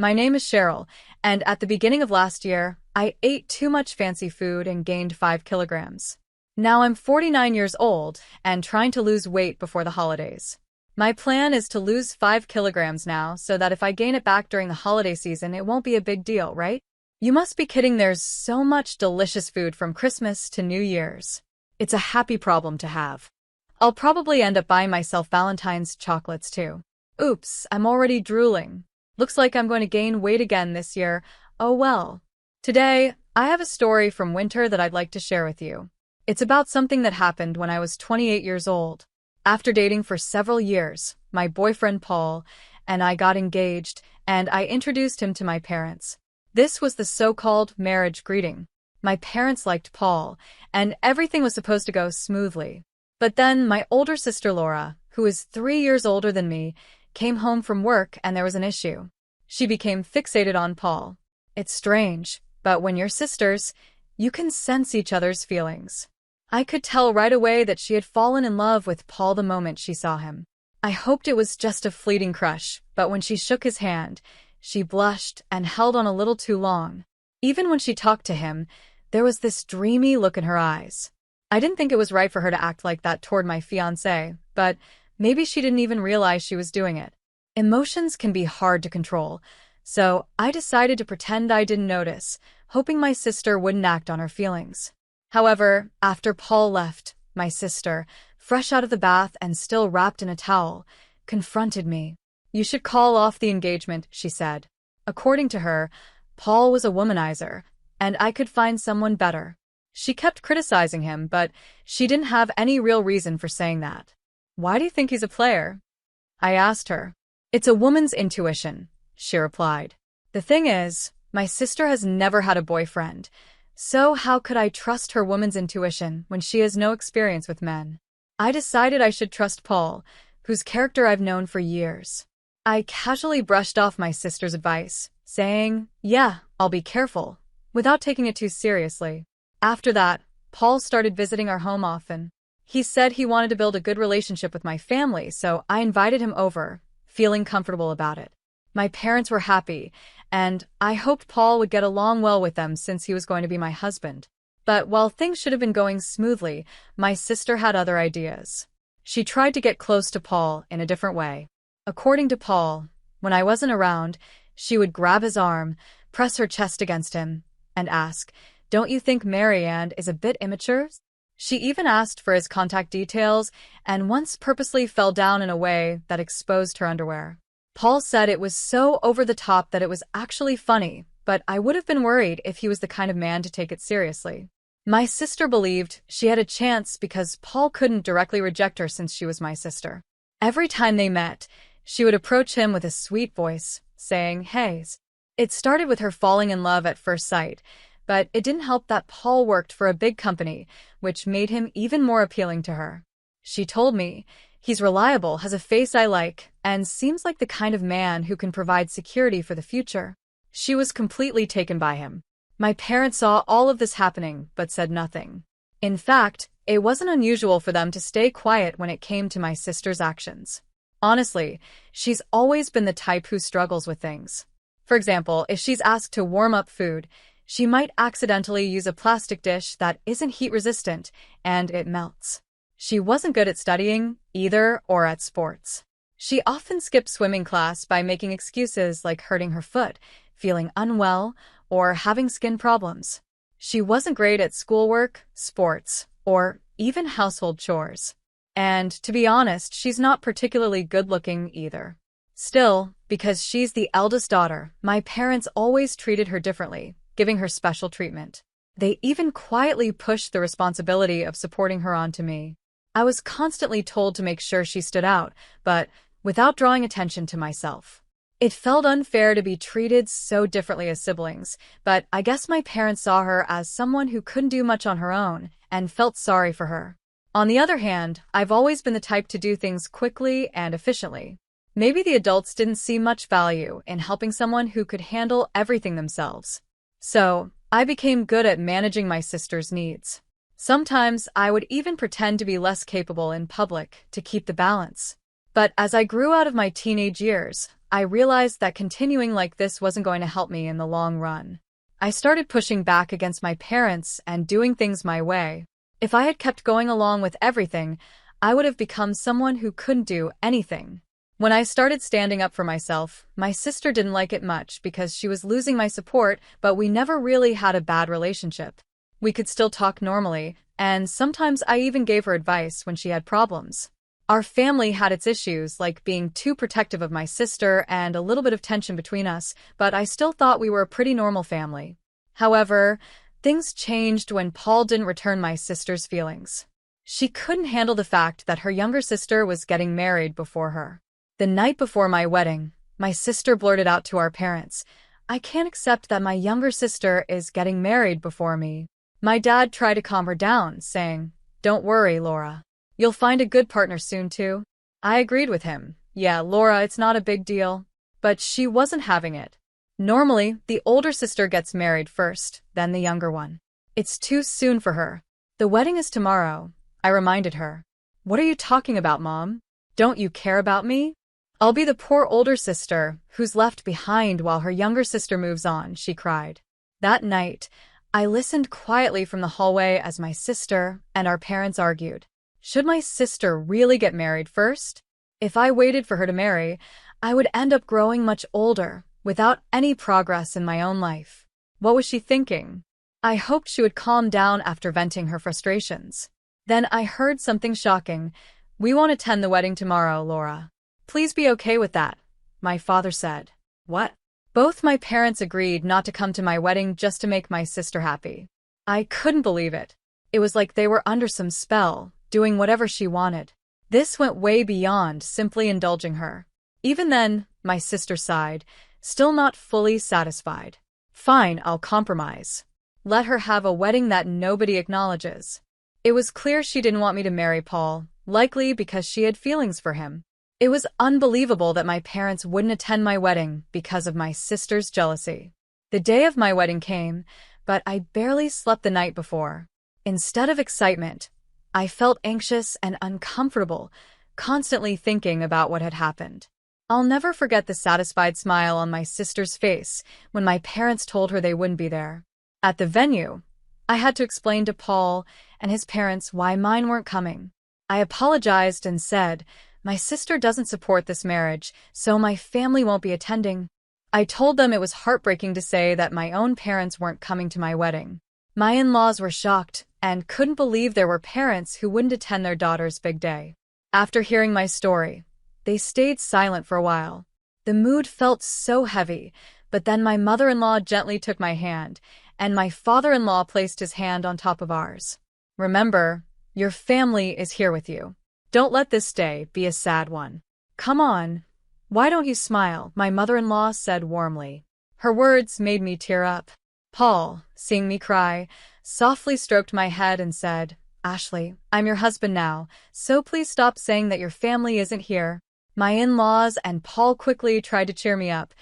My name is Cheryl, and at the beginning of last year, I ate too much fancy food and gained 5 kilograms. Now I'm 49 years old and trying to lose weight before the holidays. My plan is to lose 5 kilograms now so that if I gain it back during the holiday season, it won't be a big deal, right? You must be kidding, there's so much delicious food from Christmas to New Year's. It's a happy problem to have. I'll probably end up buying myself Valentine's chocolates too. Oops, I'm already drooling. Looks like I'm going to gain weight again this year. Oh well. Today, I have a story from winter that I'd like to share with you. It's about something that happened when I was 28 years old. After dating for several years, my boyfriend Paul and I got engaged, and I introduced him to my parents. This was the so-called marriage greeting. My parents liked Paul, and everything was supposed to go smoothly. But then my older sister Laura, who is 3 years older than me, came home from work and there was an issue. She became fixated on Paul. It's strange, but when you're sisters, you can sense each other's feelings. I could tell right away that she had fallen in love with Paul the moment she saw him. I hoped it was just a fleeting crush, but when she shook his hand, she blushed and held on a little too long. Even when she talked to him, there was this dreamy look in her eyes. I didn't think it was right for her to act like that toward my fiancé, but maybe she didn't even realize she was doing it. Emotions can be hard to control, so I decided to pretend I didn't notice, hoping my sister wouldn't act on her feelings. However, after Paul left, my sister, fresh out of the bath and still wrapped in a towel, confronted me. "You should call off the engagement," she said. According to her, Paul was a womanizer, and I could find someone better. She kept criticizing him, but she didn't have any real reason for saying that. "Why do you think he's a player?" I asked her. "It's a woman's intuition," she replied. The thing is, my sister has never had a boyfriend, so how could I trust her woman's intuition when she has no experience with men? I decided I should trust Paul, whose character I've known for years. I casually brushed off my sister's advice, saying, "Yeah, I'll be careful," without taking it too seriously. After that, Paul started visiting our home often. He said he wanted to build a good relationship with my family, so I invited him over, feeling comfortable about it. My parents were happy, and I hoped Paul would get along well with them since he was going to be my husband. But while things should have been going smoothly, my sister had other ideas. She tried to get close to Paul in a different way. According to Paul, when I wasn't around, she would grab his arm, press her chest against him, and ask, "Don't you think Marianne is a bit immature?" She even asked for his contact details and once purposely fell down in a way that exposed her underwear. Paul said it was so over the top that it was actually funny, but I would have been worried if he was the kind of man to take it seriously. My sister believed she had a chance because Paul couldn't directly reject her since she was my sister. Every time they met, she would approach him with a sweet voice, saying, "Hey." It started with her falling in love at first sight, but it didn't help that Paul worked for a big company, which made him even more appealing to her. She told me, "He's reliable, has a face I like, and seems like the kind of man who can provide security for the future." She was completely taken by him. My parents saw all of this happening, but said nothing. In fact, it wasn't unusual for them to stay quiet when it came to my sister's actions. Honestly, she's always been the type who struggles with things. For example, if she's asked to warm up food, she might accidentally use a plastic dish that isn't heat-resistant, and it melts. She wasn't good at studying, either, or at sports. She often skipped swimming class by making excuses like hurting her foot, feeling unwell, or having skin problems. She wasn't great at schoolwork, sports, or even household chores. And, to be honest, she's not particularly good-looking either. Still, because she's the eldest daughter, my parents always treated her differently, giving her special treatment. They even quietly pushed the responsibility of supporting her onto me. I was constantly told to make sure she stood out, but without drawing attention to myself. It felt unfair to be treated so differently as siblings, but I guess my parents saw her as someone who couldn't do much on her own and felt sorry for her. On the other hand, I've always been the type to do things quickly and efficiently. Maybe the adults didn't see much value in helping someone who could handle everything themselves. So, I became good at managing my sister's needs. Sometimes I would even pretend to be less capable in public to keep the balance. But as I grew out of my teenage years, I realized that continuing like this wasn't going to help me in the long run. I started pushing back against my parents and doing things my way. If I had kept going along with everything, I would have become someone who couldn't do anything. When I started standing up for myself, my sister didn't like it much because she was losing my support, but we never really had a bad relationship. We could still talk normally, and sometimes I even gave her advice when she had problems. Our family had its issues, like being too protective of my sister and a little bit of tension between us, but I still thought we were a pretty normal family. However, things changed when Paul didn't return my sister's feelings. She couldn't handle the fact that her younger sister was getting married before her. The night before my wedding, my sister blurted out to our parents, "I can't accept that my younger sister is getting married before me." My dad tried to calm her down, saying, "Don't worry, Laura. You'll find a good partner soon, too." I agreed with him. "Yeah, Laura, it's not a big deal." But she wasn't having it. Normally, the older sister gets married first, then the younger one. "It's too soon for her. The wedding is tomorrow," I reminded her. "What are you talking about, Mom? Don't you care about me? I'll be the poor older sister who's left behind while her younger sister moves on," she cried. That night, I listened quietly from the hallway as my sister and our parents argued. Should my sister really get married first? If I waited for her to marry, I would end up growing much older, without any progress in my own life. What was she thinking? I hoped she would calm down after venting her frustrations. Then I heard something shocking. "We won't attend the wedding tomorrow, Laura. Please be okay with that," my father said. What? Both my parents agreed not to come to my wedding just to make my sister happy. I couldn't believe it. It was like they were under some spell, doing whatever she wanted. This went way beyond simply indulging her. Even then, my sister sighed, still not fully satisfied. "Fine, I'll compromise. Let her have a wedding that nobody acknowledges." It was clear she didn't want me to marry Paul, likely because she had feelings for him. It was unbelievable that my parents wouldn't attend my wedding because of my sister's jealousy. The day of my wedding came, but I barely slept the night before. Instead of excitement, I felt anxious and uncomfortable, constantly thinking about what had happened. I'll never forget the satisfied smile on my sister's face when my parents told her they wouldn't be there. At the venue, I had to explain to Paul and his parents why mine weren't coming. I apologized and said, "My sister doesn't support this marriage, so my family won't be attending." I told them it was heartbreaking to say that my own parents weren't coming to my wedding. My in-laws were shocked and couldn't believe there were parents who wouldn't attend their daughter's big day. After hearing my story, they stayed silent for a while. The mood felt so heavy, but then my mother-in-law gently took my hand, and my father-in-law placed his hand on top of ours. "Remember, your family is here with you. Don't let this day be a sad one. Come on. Why don't you smile?" my mother-in-law said warmly. Her words made me tear up. Paul, seeing me cry, softly stroked my head and said, "Ashley, I'm your husband now, so please stop saying that your family isn't here." My in-laws and Paul quickly tried to cheer me up,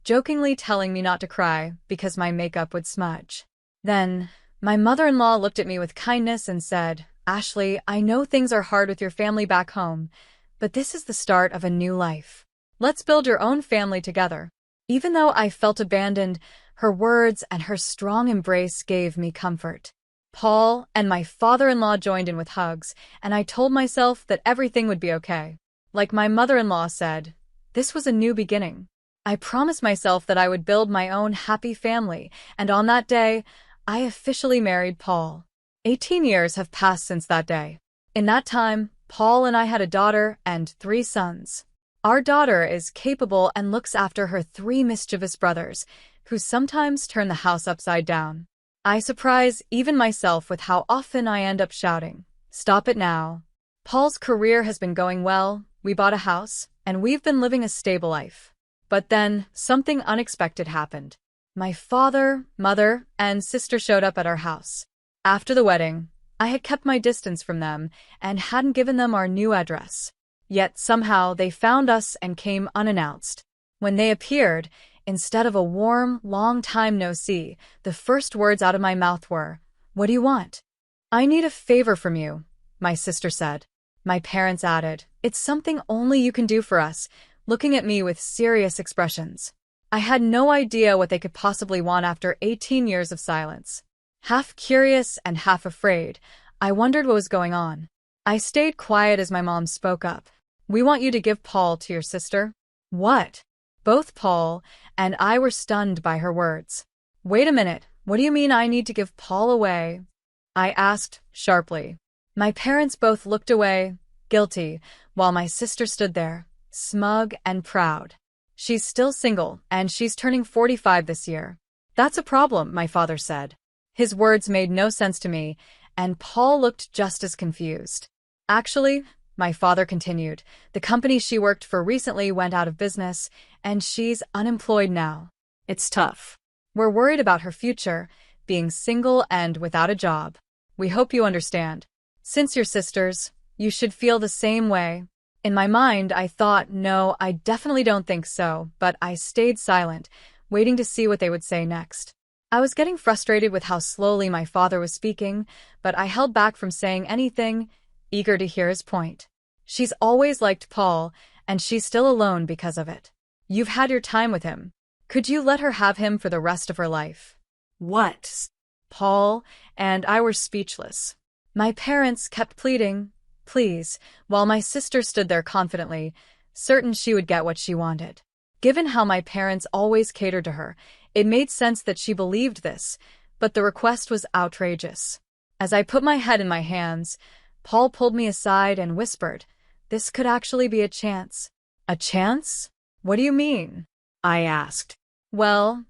jokingly telling me not to cry because my makeup would smudge. Then, my mother-in-law looked at me with kindness and said, "Ashley, I know things are hard with your family back home, but this is the start of a new life. Let's build your own family together." Even though I felt abandoned, her words and her strong embrace gave me comfort. Paul and my father-in-law joined in with hugs, and I told myself that everything would be okay. Like my mother-in-law said, this was a new beginning. I promised myself that I would build my own happy family, and on that day, I officially married Paul. 18 years have passed since that day. In that time, Paul and I had a daughter and 3 sons. Our daughter is capable and looks after her 3 mischievous brothers, who sometimes turn the house upside down. I surprise even myself with how often I end up shouting, "Stop it now." Paul's career has been going well, we bought a house, and we've been living a stable life. But then, something unexpected happened. My father, mother, and sister showed up at our house. After the wedding, I had kept my distance from them and hadn't given them our new address. Yet somehow they found us and came unannounced. When they appeared, instead of a warm, long time no see, the first words out of my mouth were, "What do you want?" "I need a favor from you," my sister said. My parents added, "It's something only you can do for us. looking at me with serious expressions. I had no idea what they could possibly want after 18 years of silence. Half curious and half afraid, I wondered what was going on. I stayed quiet as my mom spoke up. "We want you to give Paul to your sister." "What?" Both Paul and I were stunned by her words. "Wait a minute, what do you mean I need to give Paul away?" I asked sharply. My parents both looked away, guilty, while my sister stood there, smug and proud. "She's still single, and she's turning 45 this year." "That's a problem," my father said. His words made no sense to me, and Paul looked just as confused. "Actually," my father continued, "the company she worked for recently went out of business, and she's unemployed now. It's tough. We're worried about her future, being single and without a job. We hope you understand. Since you're sisters, you should feel the same way." In my mind, I thought, no, I definitely don't think so, but I stayed silent, waiting to see what they would say next. I was getting frustrated with how slowly my father was speaking, but I held back from saying anything, eager to hear his point. "She's always liked Paul, and she's still alone because of it. You've had your time with him. Could you let her have him for the rest of her life?" "What?" Paul and I were speechless. My parents kept pleading, "Please," while my sister stood there confidently, certain she would get what she wanted. Given how my parents always catered to her, it made sense that she believed this, but the request was outrageous. As I put my head in my hands, Paul pulled me aside and whispered, "This could actually be a chance." "A chance? What do you mean?" I asked. "Well,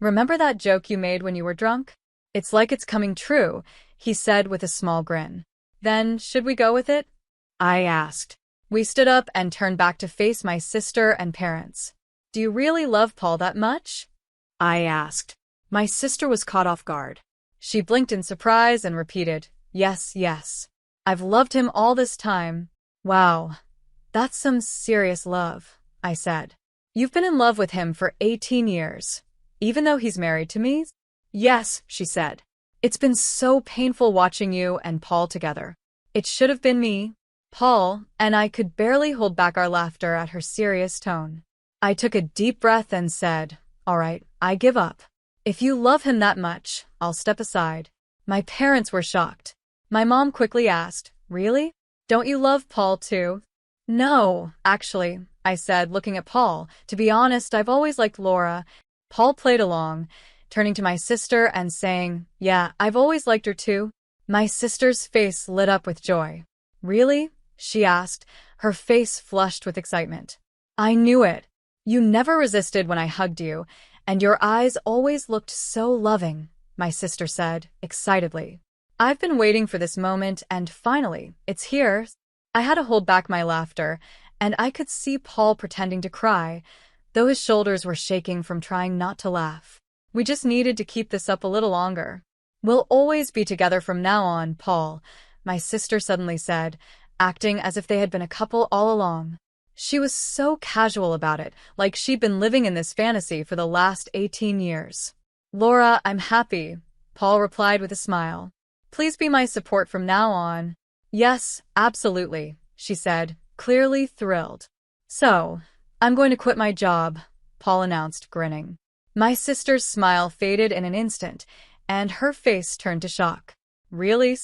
remember that joke you made when you were drunk? It's like it's coming true," he said with a small grin. "Then, should we go with it?" I asked. We stood up and turned back to face my sister and parents. "Do you really love Paul that much?" I asked. My sister was caught off guard. She blinked in surprise and repeated, "Yes, yes. I've loved him all this time." "Wow, that's some serious love," I said. "You've been in love with him for 18 years, even though he's married to me?" "Yes," she said. "It's been so painful watching you and Paul together. It should have been me." Paul and I could barely hold back our laughter at her serious tone. I took a deep breath and said, "All right, I give up. If you love him that much, I'll step aside." My parents were shocked. My mom quickly asked, "Really? Don't you love Paul too?" "No, actually," I said, looking at Paul. "To be honest, I've always liked Laura." Paul played along, turning to my sister and saying, "Yeah, I've always liked her too." My sister's face lit up with joy. "Really?" she asked, her face flushed with excitement. "I knew it. You never resisted when I hugged you, and your eyes always looked so loving," my sister said, excitedly. "I've been waiting for this moment, and finally, it's here." I had to hold back my laughter, and I could see Paul pretending to cry, though his shoulders were shaking from trying not to laugh. We just needed to keep this up a little longer. "We'll always be together from now on, Paul," my sister suddenly said, acting as if they had been a couple all along. She was so casual about it, like she'd been living in this fantasy for the last 18 years. "Laura, I'm happy," Paul replied with a smile. "Please be my support from now on." "Yes, absolutely," she said, clearly thrilled. "So, I'm going to quit my job," Paul announced, grinning. My sister's smile faded in an instant, and her face turned to shock. "Really?"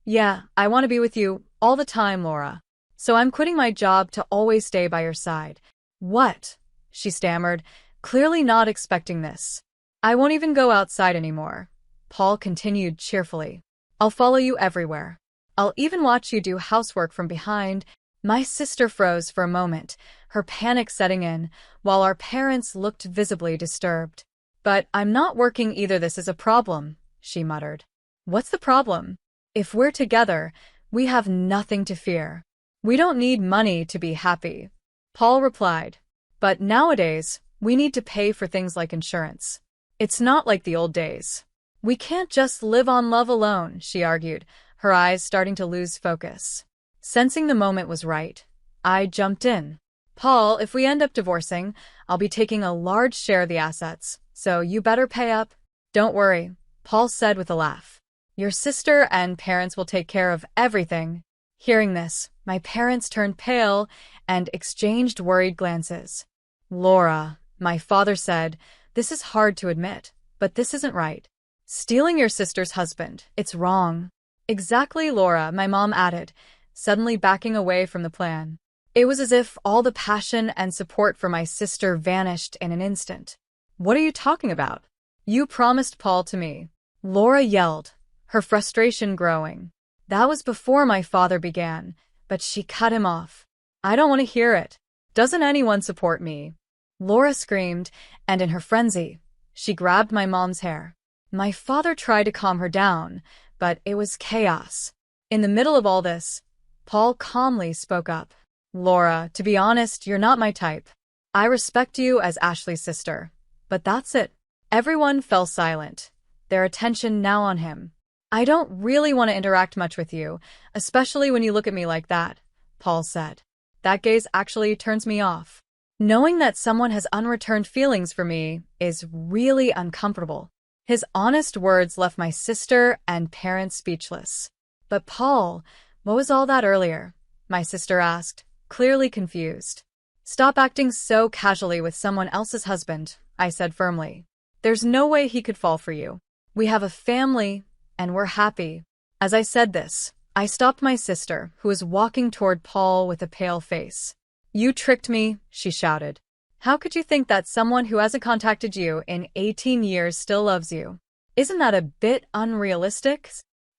"Yeah, I want to be with you all the time, Laura. So I'm quitting my job to always stay by your side." "What?" she stammered, clearly not expecting this. "I won't even go outside anymore," Paul continued cheerfully. "I'll follow you everywhere. I'll even watch you do housework from behind." My sister froze for a moment, her panic setting in, while our parents looked visibly disturbed. "But I'm not working either. This is a problem," she muttered. "What's the problem? If we're together, we have nothing to fear. We don't need money to be happy," Paul replied. "But nowadays, we need to pay for things like insurance. It's not like the old days. We can't just live on love alone," she argued, her eyes starting to lose focus. Sensing the moment was right, I jumped in. "Paul, if we end up divorcing, I'll be taking a large share of the assets, so you better pay up." "Don't worry," Paul said with a laugh. "Your sister and parents will take care of everything." Hearing this, my parents turned pale and exchanged worried glances. Laura, my father said, this is hard to admit, but this isn't right. Stealing your sister's husband, it's wrong. Exactly, Laura, my mom added, suddenly backing away from the plan. It was as if all the passion and support for my sister vanished in an instant. What are you talking about? You promised Paul to me. Laura yelled, her frustration growing. That was before my father began, but she cut him off. I don't want to hear it. Doesn't anyone support me? Laura screamed, and in her frenzy, she grabbed my mom's hair. My father tried to calm her down, but it was chaos. In the middle of all this, Paul calmly spoke up. Laura, to be honest, you're not my type. I respect you as Ashley's sister, but that's it. Everyone fell silent, their attention now on him. I don't really want to interact much with you, especially when you look at me like that, Paul said. That gaze actually turns me off. Knowing that someone has unreturned feelings for me is really uncomfortable. His honest words left my sister and parents speechless. But Paul, what was all that earlier? My sister asked, clearly confused. Stop acting so casually with someone else's husband, I said firmly. There's no way he could fall for you. We have a family, and we're happy. As I said this, I stopped my sister, who was walking toward Paul with a pale face. You tricked me, she shouted. How could you think that someone who hasn't contacted you in 18 years still loves you? Isn't that a bit unrealistic?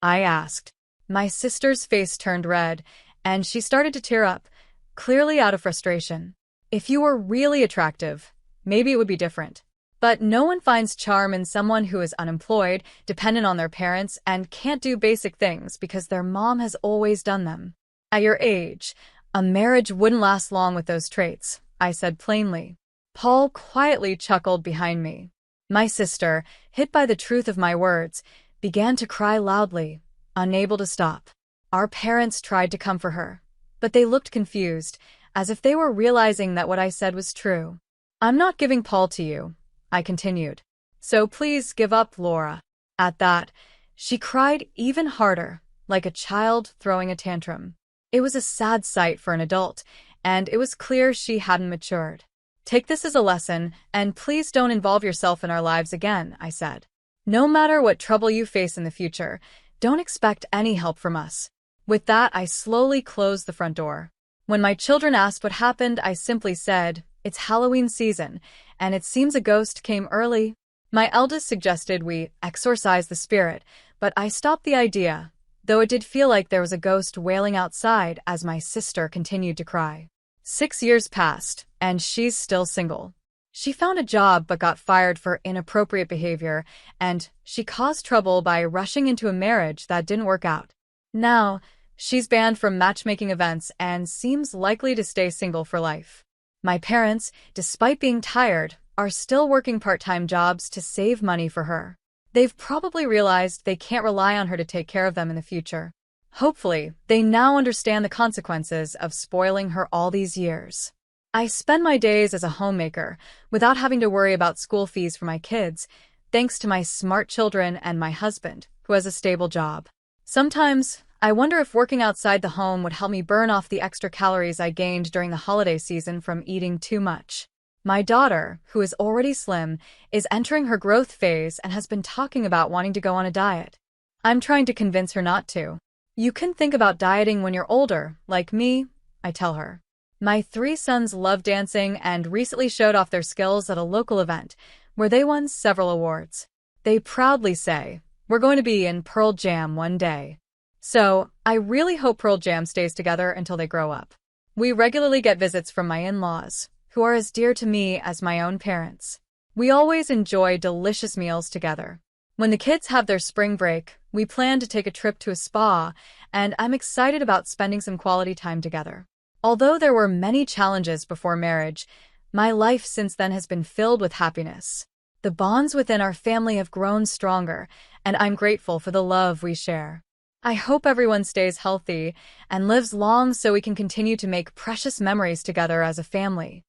I asked. My sister's face turned red, and she started to tear up, clearly out of frustration. If you were really attractive, maybe it would be different. But no one finds charm in someone who is unemployed, dependent on their parents, and can't do basic things because their mom has always done them. At your age, a marriage wouldn't last long with those traits, I said plainly. Paul quietly chuckled behind me. My sister, hit by the truth of my words, began to cry loudly, unable to stop. Our parents tried to comfort her, but they looked confused, as if they were realizing that what I said was true. I'm not giving Paul to you, I continued. So please give up, Laura. At that, she cried even harder, like a child throwing a tantrum. It was a sad sight for an adult, and it was clear she hadn't matured. Take this as a lesson, and please don't involve yourself in our lives again, I said. No matter what trouble you face in the future, don't expect any help from us. With that, I slowly closed the front door. When my children asked what happened, I simply said, it's Halloween season, and it seems a ghost came early. My eldest suggested we exorcise the spirit, but I stopped the idea, though it did feel like there was a ghost wailing outside as my sister continued to cry. 6 years passed, and she's still single. She found a job but got fired for inappropriate behavior, and she caused trouble by rushing into a marriage that didn't work out. Now, she's banned from matchmaking events and seems likely to stay single for life. My parents, despite being tired, are still working part-time jobs to save money for her. They've probably realized they can't rely on her to take care of them in the future. Hopefully, they now understand the consequences of spoiling her all these years. I spend my days as a homemaker, without having to worry about school fees for my kids, thanks to my smart children and my husband, who has a stable job. Sometimes, I wonder if working outside the home would help me burn off the extra calories I gained during the holiday season from eating too much. My daughter, who is already slim, is entering her growth phase and has been talking about wanting to go on a diet. I'm trying to convince her not to. You can think about dieting when you're older, like me, I tell her. My 3 sons love dancing and recently showed off their skills at a local event, where they won several awards. They proudly say, we're going to be in Pearl Jam one day. So, I really hope Pearl Jam stays together until they grow up. We regularly get visits from my in-laws, who are as dear to me as my own parents. We always enjoy delicious meals together. When the kids have their spring break, we plan to take a trip to a spa, and I'm excited about spending some quality time together. Although there were many challenges before marriage, my life since then has been filled with happiness. The bonds within our family have grown stronger, and I'm grateful for the love we share. I hope everyone stays healthy and lives long so we can continue to make precious memories together as a family.